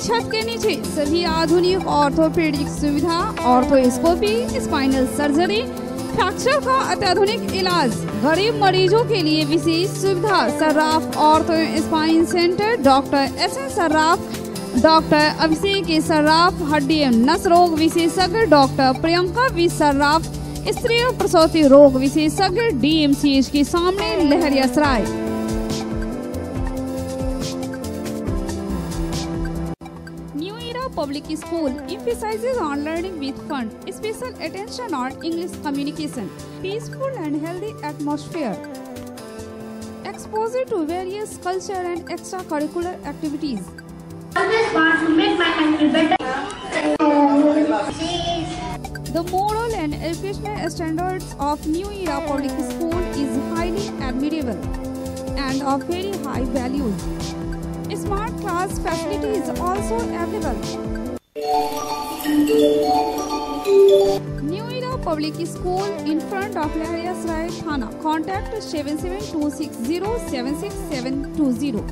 छत के नीचे सभी आधुनिक ऑर्थोपेडिक सुविधा, ऑर्थोस्कोपी, स्पाइनल सर्जरी, फ्रैक्चर का अत्याधुनिक इलाज, गरीब मरीजों के लिए विशेष सुविधा। Sarraf ortho spine centre, doctor S N. Sarraf, doctor Abhishek Sarraf, हड्डी एवं नस रोग विशेषज्ञ, डॉक्टर प्रियंका वी सर्राफ, स्त्री और प्रसूति रोग विशेषज्ञ, DMCH के सामने, Laheriasarai. New era public school emphasizes on learning with fun, special attention on English communication, peaceful and healthy atmosphere, exposure to various culture and extracurricular activities. Always want to make my country better. The moral and educational standards of New Era Public School is highly admirable and of very high values. Smart class facility is also available. New Era Public School in front of Lehriyasaray Thana. Contact 7726076720.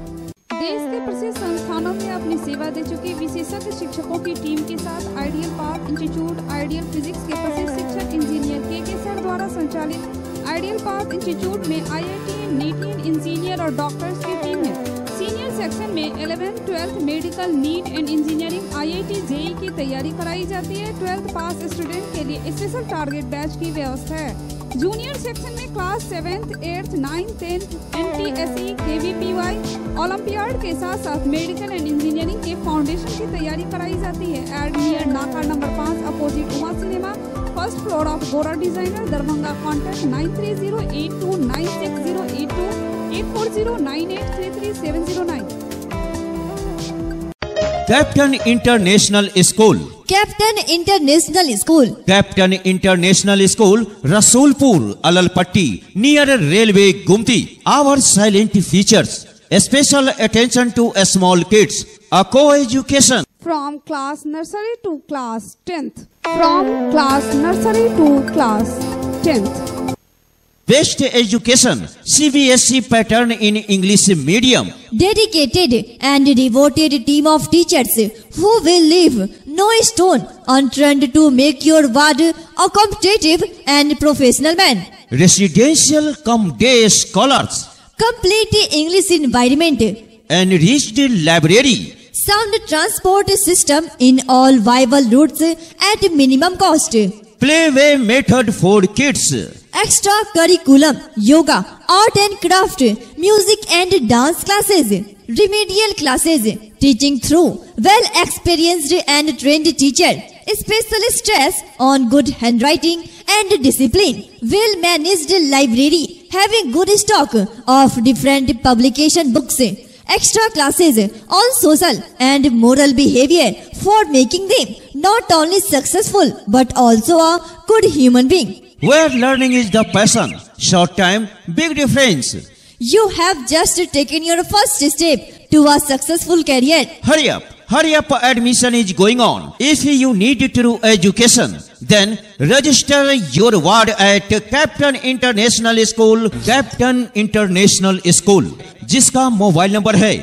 देश के प्रसिद्ध संस्थानों में अपनी सेवा दे चुके विशेषज्ञ शिक्षकों की टीम के साथ ideal path institute, ideal physics के प्रसिद्ध शिक्षक इंजीनियर के सर द्वारा संचालित आइडियल पाथ इंस्टीट्यूट में IIT, NEET इंजीनियर और डॉक्टर्स की टीम है। सीनियर सेक्शन में 11th, 12th medical, neat and engineering, IIT, JEE की तैयारी कराई जाती है। 12th पास स्टूडेंट के लिए स्पेशल टारगेट बैच की व्यवस्था है। जूनियर सेक्शन में class 7th, 8th, 9th, 10th, NTSE, KVPY, Olympiad के साथ साथ मेडिकल एंड इंजीनियरिंग के फाउंडेशन की तैयारी कराई जाती है। एड नियर नाका number 5 opposite Uma cinema, first floor of Gora designer, Darbhanga. Contact 9308296082 8409833709। Captain international school, captain international school, captain international school, Rasulpur, Alalpatti, near railway, गुमती। Our silent features, special attention to small kids, a co-education. From class nursery to class 10th. From class nursery to class 10th. Best education, CBSE pattern in English medium. Dedicated and devoted team of teachers who will leave no stone unturned to make your ward a competitive and professional man. Residential cum day scholars. Complete English environment. Enriched library. Sound transport system in all viable routes at minimum cost. Playway method for kids. Extra curriculum, yoga, art and craft, music and dance classes, remedial classes, teaching through well experienced and trained teacher, special stress on good handwriting and discipline, well managed library having good stock of different publication books, extra classes on social and moral behavior for making them not only successful but also a good human being. Where learning is the passion, short time, big difference. You have just taken your first step to a successful career. Hurry up, admission is going on. If you need true education, then register your ward at Captain International School, Captain International School, जिसका mobile number है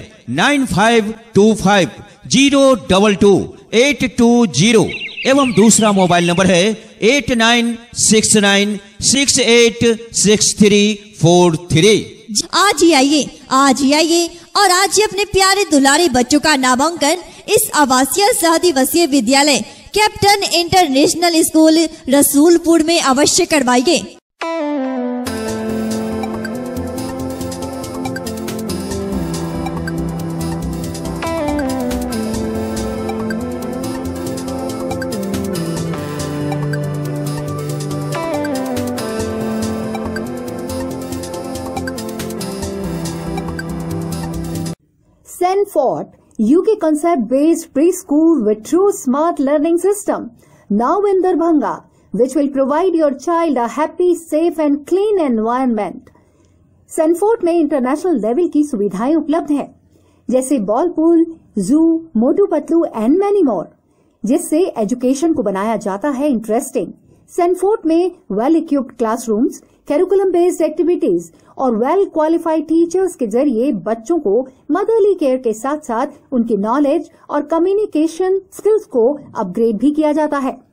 9525022820 एवं दूसरा mobile number है 8969686343। आज ही आइए और आज ही अपने प्यारे दुलारे बच्चों का नामांकन इस आवासीय सहदिवसीय विद्यालय कैप्टन इंटरनेशनल स्कूल रसूलपुर में अवश्य करवाइए। Sanford, UK concept-based preschool with true smart learning system, now in Darbhanga, which will provide your child a happy, safe and clean environment. Sanford में इंटरनेशनल लेवल की सुविधाएं उपलब्ध है, जैसे बॉल पूल, जू, Motu Patlu and many more, जिससे education को बनाया जाता है इंटरेस्टिंग। सैनफोर्ड में well equipped classrooms, curriculum based activities और वेल क्वालिफाइड टीचर्स के जरिए बच्चों को मदरली केयर के साथ साथ उनकी नॉलेज और कम्युनिकेशन स्किल्स को अपग्रेड भी किया जाता है।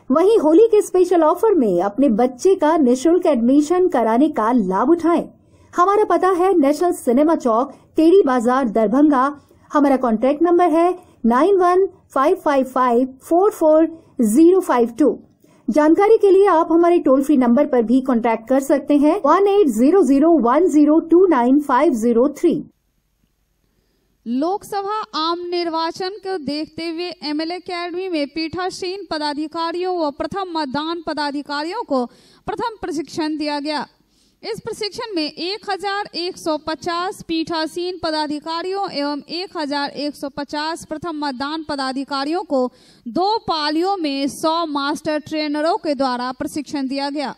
वहीं होली के स्पेशल ऑफर में अपने बच्चे का निःशुल्क एडमिशन कराने का लाभ उठाएं। हमारा पता है नेशनल सिनेमा चौक, टेढ़ी बाजार, दरभंगा। हमारा कॉन्टैक्ट नंबर है 9155544052। जानकारी के लिए आप हमारे टोल फ्री नंबर पर भी कॉन्टैक्ट कर सकते हैं 180010295003। लोकसभा आम निर्वाचन को देखते हुए एमएलए अकेडमी में पीठासीन पदाधिकारियों व प्रथम मतदान पदाधिकारियों को प्रथम प्रशिक्षण दिया गया। इस प्रशिक्षण में 1150 पीठासीन पदाधिकारियों एवं 1150 प्रथम मतदान पदाधिकारियों को 2 पालियों में 100 मास्टर ट्रेनरों के द्वारा प्रशिक्षण दिया गया।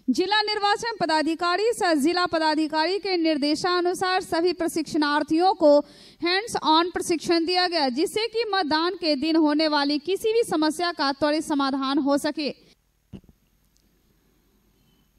जिला निर्वाचन पदाधिकारी सह जिला पदाधिकारी के निर्देशानुसार सभी प्रशिक्षणार्थियों को हैंड्स ऑन प्रशिक्षण दिया गया, जिससे कि मतदान के दिन होने वाली किसी भी समस्या का त्वरित समाधान हो सके।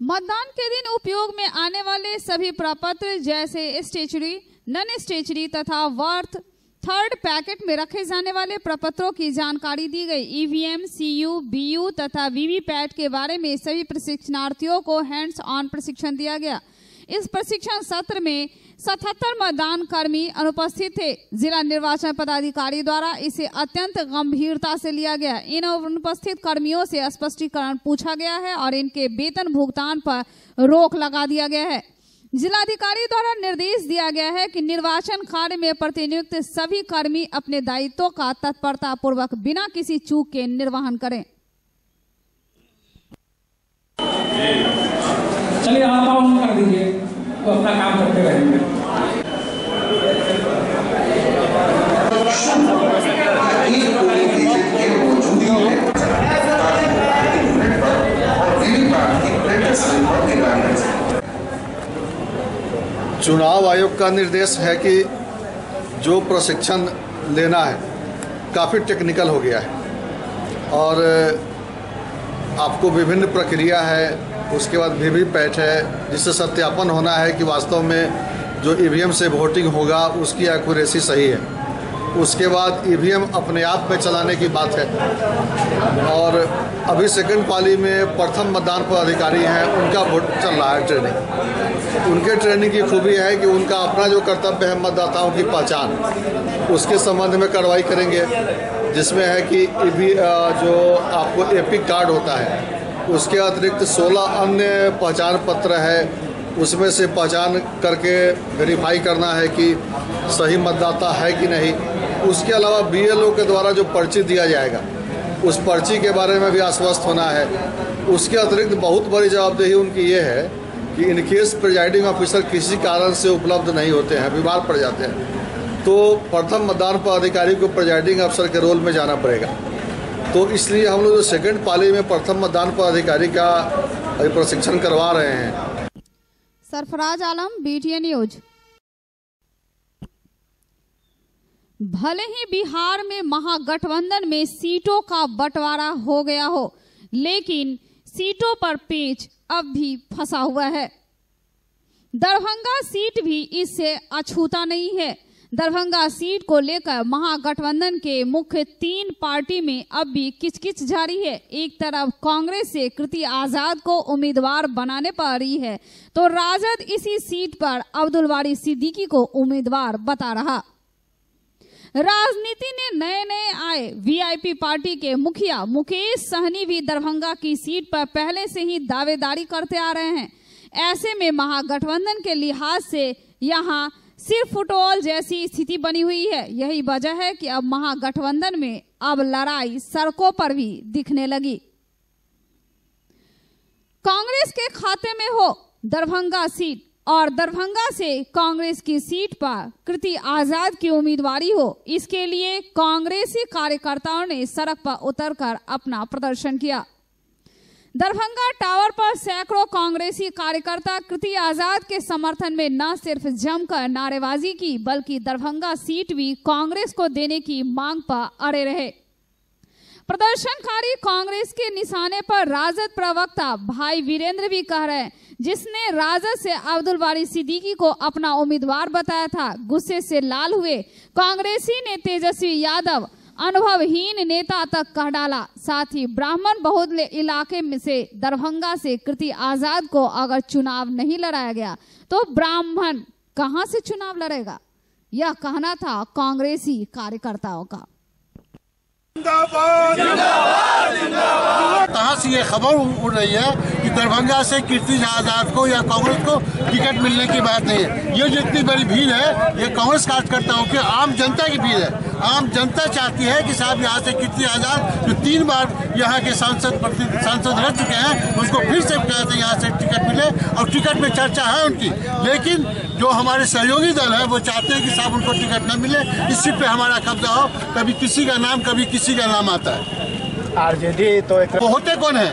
मतदान के दिन उपयोग में आने वाले सभी प्रपत्र जैसे स्टेचुरी, नन स्टेचुरी तथा वर्थ थर्ड पैकेट में रखे जाने वाले प्रपत्रों की जानकारी दी गई। ईवीएम, सीयू, बीयू तथा वीवीपैट के बारे में सभी प्रशिक्षणार्थियों को हैंड्स ऑन प्रशिक्षण दिया गया। इस प्रशिक्षण सत्र में 77 मतदान कर्मी अनुपस्थित थे। जिला निर्वाचन पदाधिकारी द्वारा इसे अत्यंत गंभीरता से लिया गया। इन अनुपस्थित कर्मियों से स्पष्टीकरण पूछा गया है और इनके वेतन भुगतान पर रोक लगा दिया गया है। जिलाधिकारी द्वारा निर्देश दिया गया है कि निर्वाचन कार्य में प्रतिनियुक्त सभी कर्मी अपने दायित्वों का तत्परता पूर्वक बिना किसी चूक के निर्वहन करें। चलिए आप ऑन कर दीजिए, तो अपना काम करते रहेंगे। चुनाव आयोग का निर्देश है कि जो प्रशिक्षण लेना है काफ़ी टेक्निकल हो गया है और आपको विभिन्न प्रक्रिया है। उसके बाद वीवीपैट है जिससे सत्यापन होना है कि वास्तव में जो ईवीएम से वोटिंग होगा उसकी एक्यूरेसी सही है। उसके बाद ईवीएम अपने आप में चलाने की बात है। और अभी सेकंड पाली में प्रथम मतदान पदाधिकारी हैं, उनका वोट चल रहा है ट्रेनिंग। उनके ट्रेनिंग की खूबी है कि उनका अपना जो कर्तव्य है मतदाताओं की पहचान, उसके संबंध में कार्रवाई करेंगे, जिसमें है कि जो आपको एपिक कार्ड होता है, उसके अतिरिक्त 16 अन्य पहचान पत्र है, उसमें से पहचान करके वेरीफाई करना है कि सही मतदाता है कि नहीं। उसके अलावा बीएलओ के द्वारा जो पर्ची दिया जाएगा उस पर्ची के बारे में भी आश्वस्त होना है। उसके अतिरिक्त बहुत बड़ी जवाबदेही उनकी ये है कि इनकेस प्रिजाइडिंग ऑफिसर किसी कारण से उपलब्ध नहीं होते हैं, बीमार पड़ जाते हैं, तो प्रथम मतदान पदाधिकारी को प्रिजाइडिंग अफसर के रोल में जाना पड़ेगा। तो इसलिए हम लोग जो सेकंड पाली में प्रथम मतदान पदाधिकारी का प्रशिक्षण करवा रहे हैं। Sarfaraz Alam, BTN news. भले ही बिहार में महागठबंधन में सीटों का बंटवारा हो गया हो, लेकिन सीटों पर पेच अब भी फंसा हुआ है। दरभंगा सीट भी इससे अछूता नहीं है। दरभंगा सीट को लेकर महागठबंधन के मुख्य 3 पार्टी में अब भी किचकिच जारी है। एक तरफ कांग्रेस से कृति आजाद को उम्मीदवार बनाने पर रही है, तो राजद इसी सीट पर अब्दुल वारी सिद्दीकी को उम्मीदवार बता रहा। राजनीति ने नए आए वीआईपी पार्टी के मुखिया मुकेश सहनी भी दरभंगा की सीट पर पहले से ही दावेदारी करते आ रहे हैं। ऐसे में महागठबंधन के लिहाज से यहाँ सिर्फ फुटबॉल जैसी स्थिति बनी हुई है। यही वजह है कि अब महागठबंधन में अब लड़ाई सड़कों पर भी दिखने लगी। कांग्रेस के खाते में हो दरभंगा सीट और दरभंगा से कांग्रेस की सीट पर कृति आजाद की उम्मीदवारी हो, इसके लिए कांग्रेसी कार्यकर्ताओं ने सड़क पर उतरकर अपना प्रदर्शन किया। दरभंगा टावर पर सैकड़ों कांग्रेसी कार्यकर्ता कृति आजाद के समर्थन में न सिर्फ जमकर नारेबाजी की, बल्कि दरभंगा सीट भी कांग्रेस को देने की मांग पर अड़े रहे। प्रदर्शनकारी कांग्रेस के निशाने पर राजद प्रवक्ता भाई वीरेंद्र भी कह रहे हैं, जिसने राजद से अब्दुल बारी सिद्दीकी को अपना उम्मीदवार बताया था, गुस्से से लाल हुए कांग्रेसी ने तेजस्वी यादव अनुभवहीन नेता तक कह डाला। साथ ही ब्राह्मण बहुल इलाके में से दरभंगा से कीर्ति आजाद को अगर चुनाव नहीं लड़ाया गया तो ब्राह्मण कहां से चुनाव लड़ेगा, यह कहना था कांग्रेसी कार्यकर्ताओं का। कहां से ये खबर उड़ रही है कि दरभंगा से कीर्ति आजाद को या कांग्रेस को टिकट मिलने की बात नहीं है। ये जितनी बड़ी भीड़ है ये कांग्रेस कार्यकर्ताओं की, आम जनता की भीड़ है। आम जनता चाहती है कि साहब यहाँ से कीर्ति आजाद जो 3 बार यहाँ के सांसद रह चुके हैं उसको फिर से कहते हैं यहाँ से टिकट मिले, और टिकट में चर्चा है उनकी। लेकिन जो हमारे सहयोगी दल है वो चाहते हैं कि साहब उनको टिकट न मिले, इस सीट पे हमारा कब्जा हो। कभी किसी का नाम कभी किसी का नाम आता है। आरजेडी तो वो होते कौन है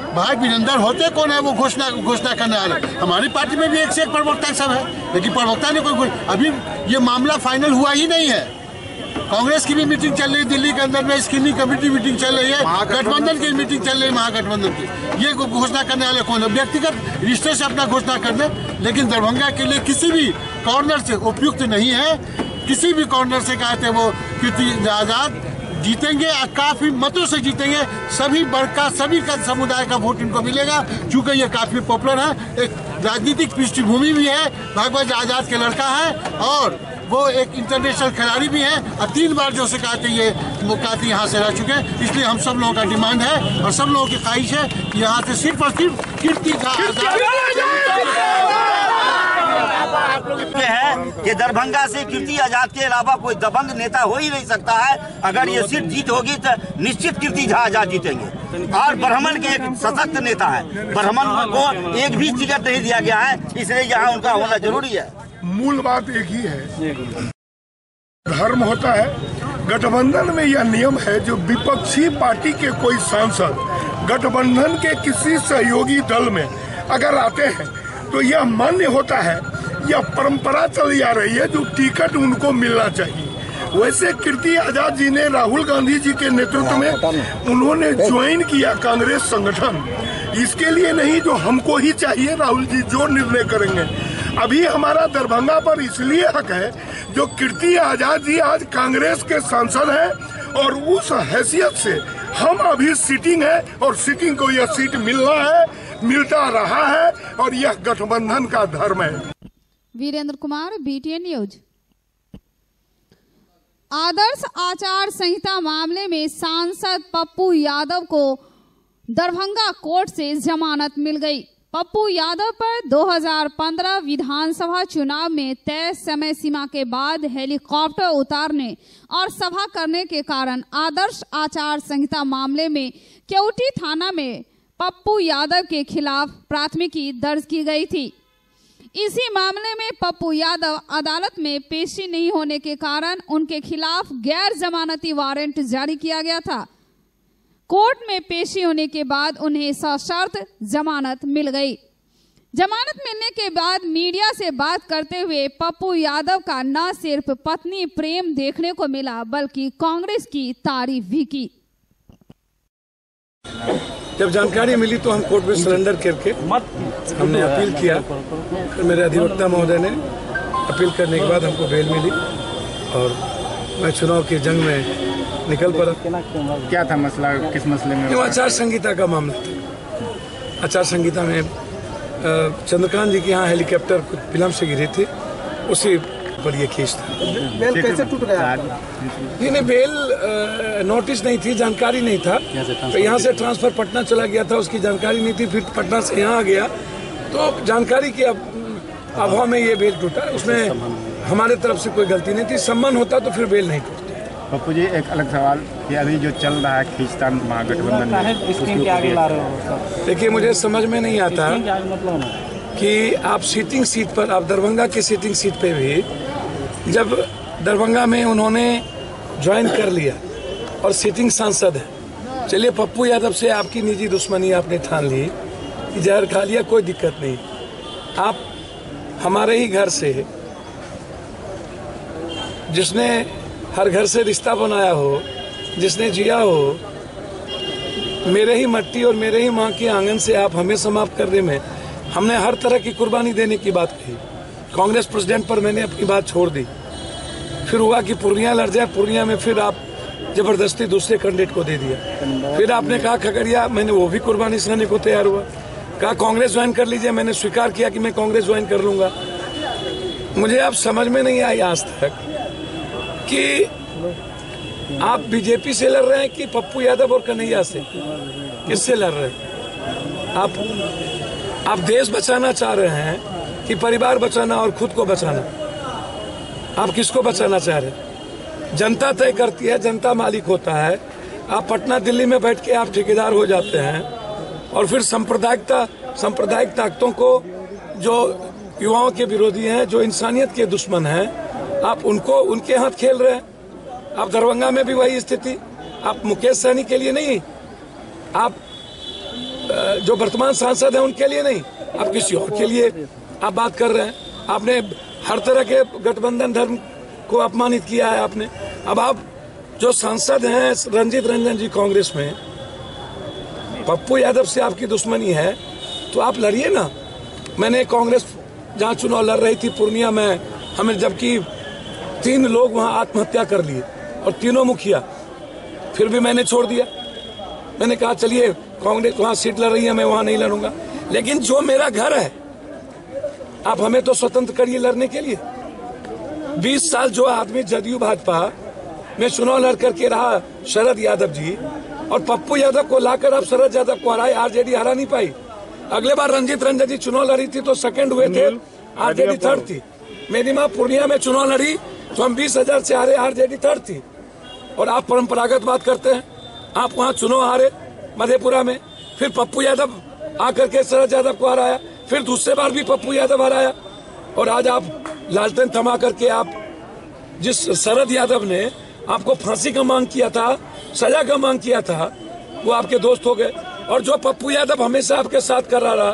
भाई वीरेंद्र, होते कौन है वो घोषणा करने वाले। हमारी पार्टी में भी एक से एक प्रवक्ता सब है, लेकिन प्रवक्ता ने कोई अभी ये मामला फाइनल हुआ ही नहीं है। कांग्रेस की भी मीटिंग चल रही है दिल्ली के अंदर में, स्क्रीनिंग कमेटी मीटिंग चल रही है, गठबंधन की मीटिंग चल रही है, महागठबंधन की। ये घोषणा करने वाले कौन है? व्यक्तिगत रिश्ते से अपना घोषणा कर दे, लेकिन दरभंगा के लिए किसी भी कॉर्नर से उपयुक्त नहीं है। किसी भी कॉर्नर से कहते हैं वो कीर्ति आजाद जीतेंगे, काफी मतों से जीतेंगे। सभी वर्ग का, सभी का समुदाय का वोट इनको मिलेगा, चूंकि ये काफी पॉपुलर है। एक राजनीतिक पृष्ठभूमि भी है, भागवत आजाद के लड़का है और वो एक इंटरनेशनल खिलाड़ी भी है, और 3 बार जो से कहते ये मुकाती यहाँ से रह चुके हैं। इसलिए हम सब लोगों का डिमांड है और सब लोगों की ख्वाहिश है कि यहाँ से सिर्फ और सिर्फ कीर्ति है कि दरभंगा से कीर्ति आजाद के अलावा कोई दबंग नेता हो ही नहीं सकता है। अगर ये सीट जीत होगी तो निश्चित कीर्ति आजाद जीतेंगे। और ब्राह्मण के एक सशक्त नेता है, ब्राह्मण को एक भी टिकट नहीं दिया गया है, इसलिए यहाँ उनका होना जरूरी है। मूल बात एक ही है, धर्म होता है। गठबंधन में यह नियम है, जो विपक्षी पार्टी के कोई सांसद गठबंधन के किसी सहयोगी दल में अगर आते हैं तो यह मान्य होता है, यह परंपरा चली आ रही है जो टिकट उनको मिलना चाहिए। वैसे कीर्ति आजाद जी ने राहुल गांधी जी के नेतृत्व में उन्होंने ज्वाइन किया कांग्रेस संगठन, इसके लिए नहीं जो हमको ही चाहिए, राहुल जी जो निर्णय करेंगे। अभी हमारा दरभंगा पर इसलिए हक है जो कीर्ति आजाद जी आज कांग्रेस के सांसद हैं और उस हैसियत से हम अभी सिटिंग है और सिटिंग को यह सीट मिलना है, मिलता रहा है और यह गठबंधन का धर्म है। Virendra Kumar, BTN news. आदर्श आचार संहिता मामले में सांसद पप्पू यादव को दरभंगा कोर्ट से जमानत मिल गई। पप्पू यादव पर 2015 विधानसभा चुनाव में तय समय सीमा के बाद हेलीकॉप्टर उतारने और सभा करने के कारण आदर्श आचार संहिता मामले में केवटी थाना में पप्पू यादव के खिलाफ प्राथमिकी दर्ज की गई थी। इसी मामले में पप्पू यादव अदालत में पेशी नहीं होने के कारण उनके खिलाफ गैर जमानती वारंट जारी किया गया था। कोर्ट में पेशी होने के बाद उन्हें सशर्त जमानत मिल गई। जमानत मिलने के बाद मीडिया से बात करते हुए पप्पू यादव का न सिर्फ पत्नी प्रेम देखने को मिला बल्कि कांग्रेस की तारीफ भी की। जब जानकारी मिली तो हम कोर्ट में सरेंडर करके हमने अपील किया। फिर मेरे अधिवक्ता महोदय ने अपील करने के बाद हमको बेल मिली और मैं चुनाव की जंग में निकल पड़ा। क्या था मसला, किस मसले में? आचार संहिता का मामला था। आचार संहिता में चंद्रकांत जी के यहाँ हेलीकॉप्टर कुछ फिल्म से गिरी थी, उसी पर ये केस था। बेल कैसे टूट गया? नहीं, बेल नोटिस नहीं थी, जानकारी नहीं था। तो यहाँ से ट्रांसफर पटना चला गया था, उसकी जानकारी नहीं थी। फिर पटना से यहाँ आ गया तो जानकारी के अभाव में ये बेल टूटा। उसमें हमारे तरफ से कोई गलती नहीं थी। सम्मान होता तो फिर बेल नहीं टूटती। पप्पू जी, एक अलग सवाल कि अभी जो चल रहा है खींचतान महागठबंधन में, देखिए मुझे समझ में नहीं आता कि आप सिटिंग सीट पर, आप दरभंगा की सिटिंग सीट पे भी जब दरभंगा में उन्होंने ज्वाइन कर लिया और सिटिंग सांसद है, चलिए पप्पू यादव से आपकी निजी दुश्मनी आपने ठान ली कि जहर खा लिया, कोई दिक्कत नहीं। आप हमारे ही घर से, जिसने हर घर से रिश्ता बनाया हो, जिसने जिया हो, मेरे ही मट्टी और मेरे ही माँ के आंगन से आप हमें समाप्त करने में हमने हर तरह की कुर्बानी देने की बात कही। कांग्रेस प्रेसिडेंट पर मैंने अपनी बात छोड़ दी। फिर हुआ कि पूर्णिया लड़ जाए, पूर्णिया में फिर आप जबरदस्ती दूसरे कैंडिडेट को दे दिया। फिर आपने कहा खगड़िया, मैंने वो भी कुर्बानी सहने को तैयार हुआ। कहा कांग्रेस ज्वाइन कर लीजिए, मैंने स्वीकार किया कि मैं कांग्रेस ज्वाइन कर लूंगा। मुझे अब समझ में नहीं आई आज तक कि आप बीजेपी से लड़ रहे हैं कि पप्पू यादव और कन्हैया से, किससे लड़ रहे हैं? आप देश बचाना चाह रहे हैं कि परिवार बचाना और खुद को बचाना? आप किसको बचाना चाह रहे हैं? जनता तय करती है, जनता मालिक होता है। आप पटना दिल्ली में बैठ के आप ठेकेदार हो जाते हैं और फिर सांप्रदायिक ताकतों को, जो युवाओं के विरोधी हैं, जो इंसानियत के दुश्मन हैं, आप उनके हाथ खेल रहे हैं। आप दरभंगा में भी वही स्थिति। आप मुकेश सहनी के लिए नहीं, आप जो वर्तमान सांसद हैं उनके लिए नहीं, आप किसी और के लिए आप बात कर रहे हैं। आपने हर तरह के गठबंधन धर्म को अपमानित किया है आपने। अब आप जो सांसद हैं रंजीत रंजन जी कांग्रेस में, पप्पू यादव से आपकी दुश्मनी है तो आप लड़िए ना। मैंने कांग्रेस जहाँ चुनाव लड़ रही थी पूर्णिया में, हमें जबकि 3 लोग वहाँ आत्महत्या कर लिए और तीनों मुखिया, फिर भी मैंने छोड़ दिया। मैंने कहा चलिए कांग्रेस वहाँ सीट लड़ रही है, मैं वहाँ नहीं लड़ूंगा। लेकिन जो मेरा घर है, आप हमें तो स्वतंत्र करिए लड़ने के लिए। 20 साल जो आदमी जदयू भाजपा में चुनाव लड़ करके रहा शरद यादव जी, और पप्पू यादव को लाकर आप शरद यादव को हराए, आरजेडी हरा नहीं पाई। अगले बार रंजीत रंजन जी चुनाव लड़ी थी तो सेकंड हुए थे, आरजेडी थर्ड थी। मेरी माँ पूर्णिया में चुनाव लड़ी तो हम 20,000 से हारे, आरजेडी थर्ड थी। और आप परंपरागत बात करते हैं, आप वहाँ चुनाव हारे मधेपुरा में, फिर पप्पू यादव आकर के शरद यादव को हराया, फिर दूसरे बार भी पप्पू यादव हराया। और आज आप लालटेन थमा करके आप, जिस शरद यादव ने आपको फांसी का मांग किया था, सजा का मांग किया था, वो आपके दोस्त हो गए। और जो पप्पू यादव हमेशा आपके साथ कर रहा,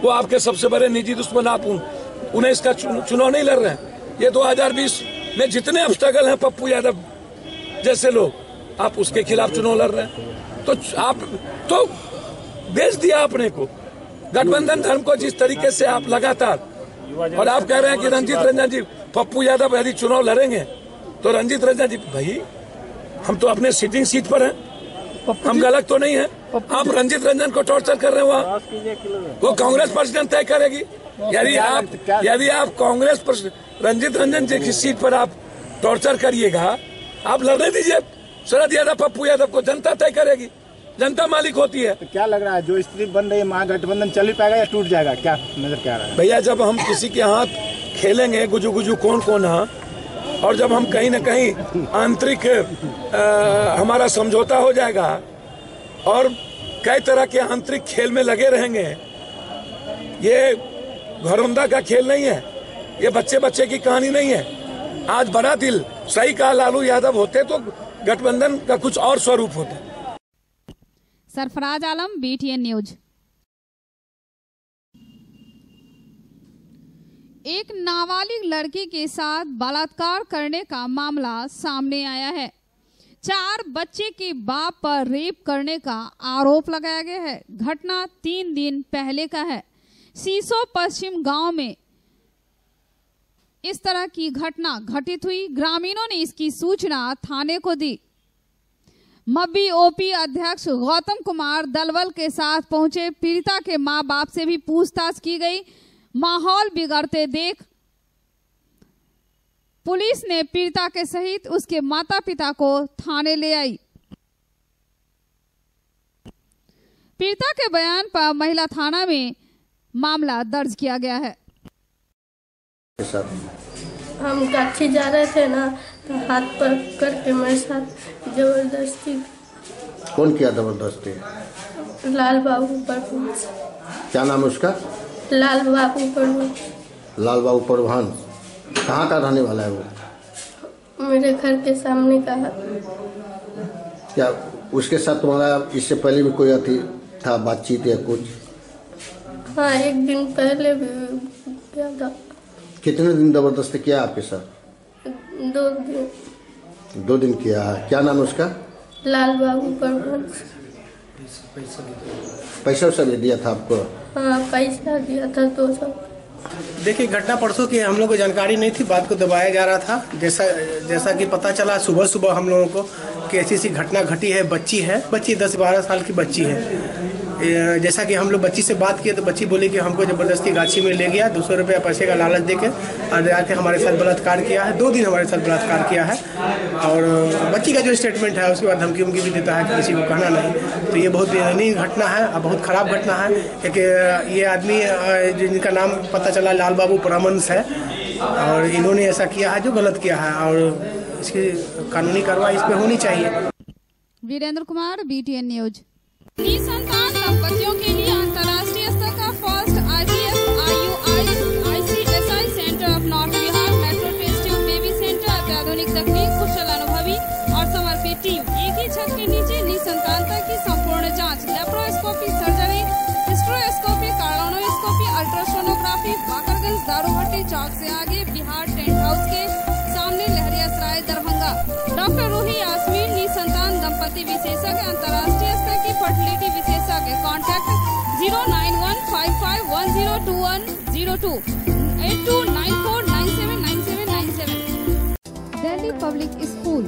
वो आपके सबसे बड़े निजी दुश्मन। आप उन्हें इसका चुनाव नहीं लड़ रहे हैं। ये 2020 में जितने स्ट्रगल हैं पप्पू यादव जैसे लोग, आप उसके खिलाफ चुनाव लड़ रहे हैं। तो आप तो बेच दिया अपने को, गठबंधन धर्म को जिस तरीके से आप लगातार। और आप कह रहे हैं कि रंजीत रंजन जी, पप्पू यादव यदि चुनाव लड़ेंगे तो रंजीत रंजन जी, भाई हम तो अपने सिटिंग सीट पर हैं, हम गलत तो नहीं है। आप रंजीत रंजन को टॉर्चर कर रहे हैं वहाँ, वो कांग्रेस प्रेसिडेंट तय करेगी। यदि आप कांग्रेस रंजीत रंजन जी की सीट पर आप टॉर्चर करिएगा, आप लड़ने दीजिए शरद यादव पप्पू यादव को, जनता तय करेगी, जनता मालिक होती है। तो क्या लग रहा है, जो स्थिति बन रही है महागठबंधन चल ही पाएगा या टूट जाएगा, क्या नजर क्या आ रहा है? भैया जब हम किसी के हाथ खेलेंगे गुजू गुजू कौन कौन है, और जब हम कहीं न कहीं आंतरिक हमारा समझौता हो जाएगा और कई तरह के आंतरिक खेल में लगे रहेंगे, ये घरौंदा का खेल नहीं है, ये बच्चे बच्चे की कहानी नहीं है। आज बड़ा दिल, सही कहा लालू यादव होते तो गठबंधन का कुछ और स्वरूप होता। Sarfaraz Alam, BTN news. एक नाबालिग लड़की के साथ बलात्कार करने का मामला सामने आया है। 4 बच्चे के बाप पर रेप करने का आरोप लगाया गया है। घटना 3 दिन पहले का है। सीसो पश्चिम गांव में इस तरह की घटना घटित हुई। ग्रामीणों ने इसकी सूचना थाने को दी। मब्बी ओपी अध्यक्ष गौतम कुमार दलवल के साथ पहुंचे। पीड़िता के मां बाप से भी पूछताछ की गई। माहौल बिगड़ते देख पुलिस ने पीड़िता के सहित उसके माता पिता को थाने ले आई। पीड़िता के बयान पर महिला थाना में मामला दर्ज किया गया है। हम काठी जा रहे थे ना, तो हाथ पकड़ के मेरे साथ जबरदस्ती। कौन किया जबरदस्ती? लाल बाबू परवंश। क्या नाम है उसका? लाल बाबू परवंश। लाल बाबू परवंश कहाँ का रहने वाला है वो? मेरे घर के सामने का है। क्या उसके साथ तुम्हारा इससे पहले भी कोई अति था, बातचीत या कुछ? हाँ, 1 दिन पहले भी किया था। कितने दिन जबरदस्ती किया आपके साथ? 2 दिन। 2 दिन किया है। क्या नाम है उसका? लाल बाबू परवंश। पैसा वैसा भी दिया था आपको? हाँ, पैसा दिया था 200। देखिए, घटना परसों की हम लोग को जानकारी नहीं थी, बात को दबाया जा रहा था। जैसा कि पता चला सुबह सुबह हम लोगों को कि ऐसी घटना घटी है। बच्ची 10-12 साल की बच्ची है। जैसा कि हम लोग बच्ची से बात किए तो बच्ची बोली कि हमको ज़बरदस्ती गाछी में ले गया, 200 रुपया पैसे का लालच देके, और जाके हमारे साथ बलात्कार किया है। 2 दिन हमारे साथ बलात्कार किया है। और बच्ची का जो स्टेटमेंट है उसके बाद धमकी उमकी भी देता है कि किसी को कहना नहीं। तो ये बहुत दयनीय घटना है और बहुत ख़राब घटना है। एक ये आदमी जिनका नाम पता चला लाल बाबू परमहंस है, और इन्होंने ऐसा किया है जो गलत किया है, और इसकी कानूनी कार्रवाई इस पर होनी चाहिए। Virendra Kumar, BTN news. निसंतान दंपतियों के लिए अंतर्राष्ट्रीय स्तर का first IVF IUI/ICSI centre of north Bihar metro test tube baby centre, अत्याधुनिक तकनीक, कुशल अनुभवी और समर्पित टीम, एक ही छत के नीचे निसंतानता की संपूर्ण जांच, laparoscopy, surgery, hysteroscopy, cardioscopy, ultrasonography, Bakarganj Darubhatti Chowk से आगे, बिहार टेंट हाउस के सामने, लहरियासराय, दरभंगा। डॉक्टर रूही यास्मीन, निसंतान दंपति विशेषज्ञ, अंतर्राष्ट्रीय स्तर की फर्टिलिटी विशेषज्ञ। Contact 09155102102 8294979797। Delhi public school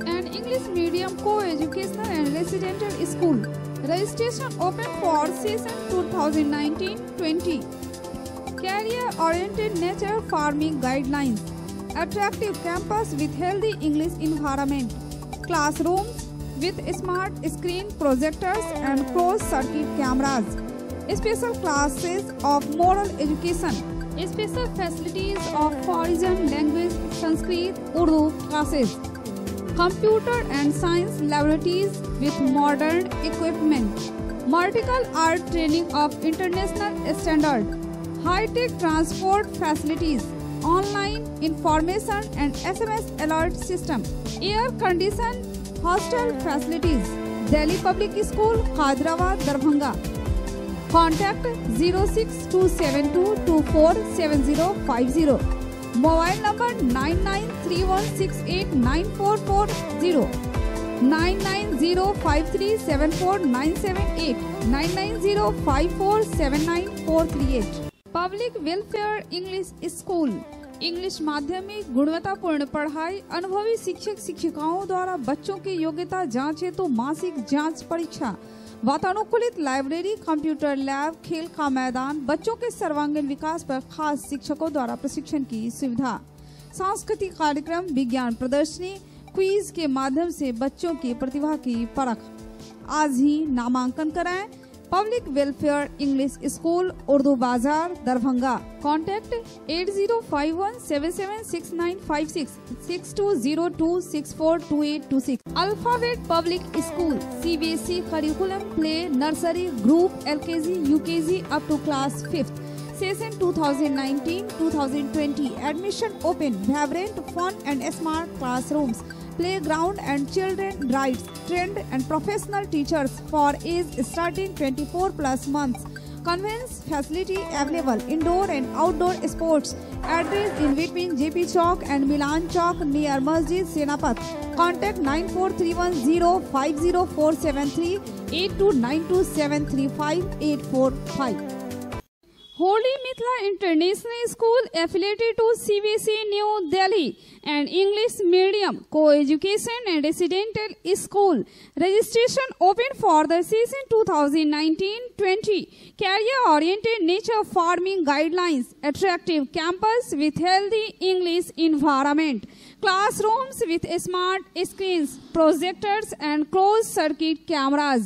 and English medium co-educational and residential school. Registration open for season 2019-20. Career-oriented nature farming guidelines. Attractive campus with healthy English environment. Classrooms with smart screen projectors and closed-circuit cameras. Special classes of moral education. Special facilities of foreign language, Sanskrit, Urdu classes. Computer and science laboratories with modern equipment. Martial art training of international standard. High-tech transport facilities. Online information and SMS alert system. Air-conditioned hostel facilities. Delhi Public School, Hyderabad, Darbhanga. Contact 06272247050. Mobile number 9931689440. 9905374978. 9905479438. Public welfare English school. English माध्यमिक गुणवत्तापूर्ण पढ़ाई, अनुभवी शिक्षक शिक्षिकाओं द्वारा बच्चों की योग्यता जांच हेतु मासिक जांच परीक्षा, वातानुकूलित लाइब्रेरी, कंप्यूटर लैब, खेल का मैदान, बच्चों के सर्वांगीण विकास पर खास शिक्षकों द्वारा प्रशिक्षण की सुविधा, सांस्कृतिक कार्यक्रम, विज्ञान प्रदर्शनी, क्विज के माध्यम से बच्चों की प्रतिभा की परख। आज ही नामांकन कराएं। Public welfare English school, Urdu बाजार, Darbhanga. Contact 8051776956 6202642826। Alphabet public school, CBSE curriculum, play, nursery, group, LKG, UKG up to class 5th। Session 2019-2020. Admission open. Vibrant, fun and smart classrooms. Playground and children rides. Trained and professional teachers for age starting 24+ months. Convenience facility available. Indoor and outdoor sports. Address in between JP Chowk and Milan Chowk near Masjid Senapat. Contact 9431050473 8292735845. Holy Mithila International School affiliated to CBSE New Delhi and English Medium Co-Education and Residential School. Registration open for the season 2019-20. Career-oriented nature farming guidelines. Attractive campus with healthy English environment. Classrooms with smart screens, projectors and closed-circuit cameras.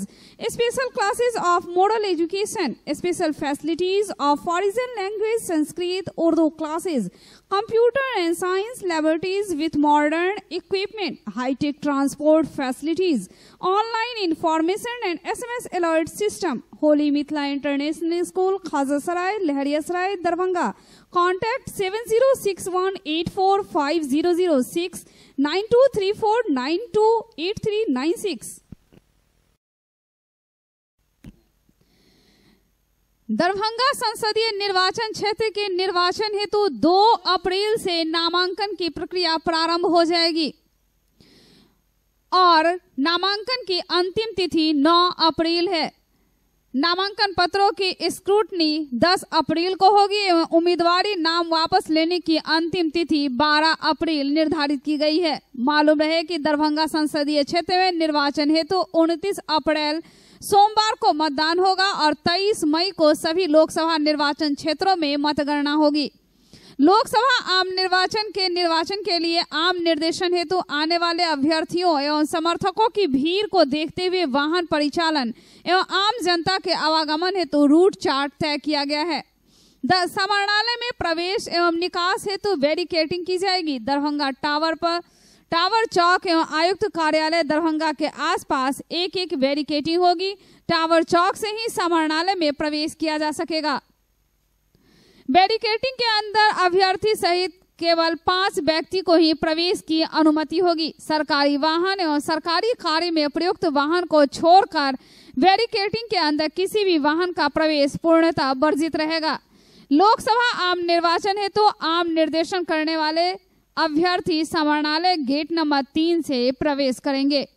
Special classes of moral education. Special facilities of foreign language, Sanskrit, Urdu classes. Computer and science laboratories with modern equipment. High-tech transport facilities. Online information and SMS alert system. Holy Mithila International School, Khazasaray, Lehariyasaray, Darbhanga. Contact 7061845006 9234928396। Darbhanga संसदीय निर्वाचन क्षेत्र के निर्वाचन हेतु 2 अप्रैल से नामांकन की प्रक्रिया प्रारंभ हो जाएगी। और नामांकन की अंतिम तिथि 9 अप्रैल है। नामांकन पत्रों की स्क्रूटनी 10 अप्रैल को होगी एवं उम्मीदवारी नाम वापस लेने की अंतिम तिथि 12 अप्रैल निर्धारित की गई है। मालूम रहे कि दरभंगा संसदीय क्षेत्र में निर्वाचन हेतु 29 अप्रैल सोमवार को मतदान होगा और 23 मई को सभी लोकसभा निर्वाचन क्षेत्रों में मतगणना होगी। लोकसभा आम निर्वाचन के लिए आम निर्देशन हेतु आने वाले अभ्यर्थियों एवं समर्थकों की भीड़ को देखते हुए वाहन परिचालन एवं आम जनता के आवागमन हेतु रूट चार्ट तय किया गया है। समाहरणालय में प्रवेश एवं निकास हेतु बैरिकेडिंग की जाएगी। दरभंगा टावर चौक एवं आयुक्त कार्यालय दरभंगा के आसपास एक बैरिकेडिंग होगी। टावर चौक से ही समाहरणालय में प्रवेश किया जा सकेगा। बैरिकेडिंग के अंदर अभ्यर्थी सहित केवल 5 व्यक्ति को ही प्रवेश की अनुमति होगी। सरकारी वाहन एवं सरकारी कार्य में प्रयुक्त वाहन को छोड़कर बैरिकेडिंग के अंदर किसी भी वाहन का प्रवेश पूर्णतः वर्जित रहेगा। लोकसभा आम निर्वाचन हेतु आम निर्देशन करने वाले अभ्यर्थी समाहरणालय गेट नंबर 3 से प्रवेश करेंगे।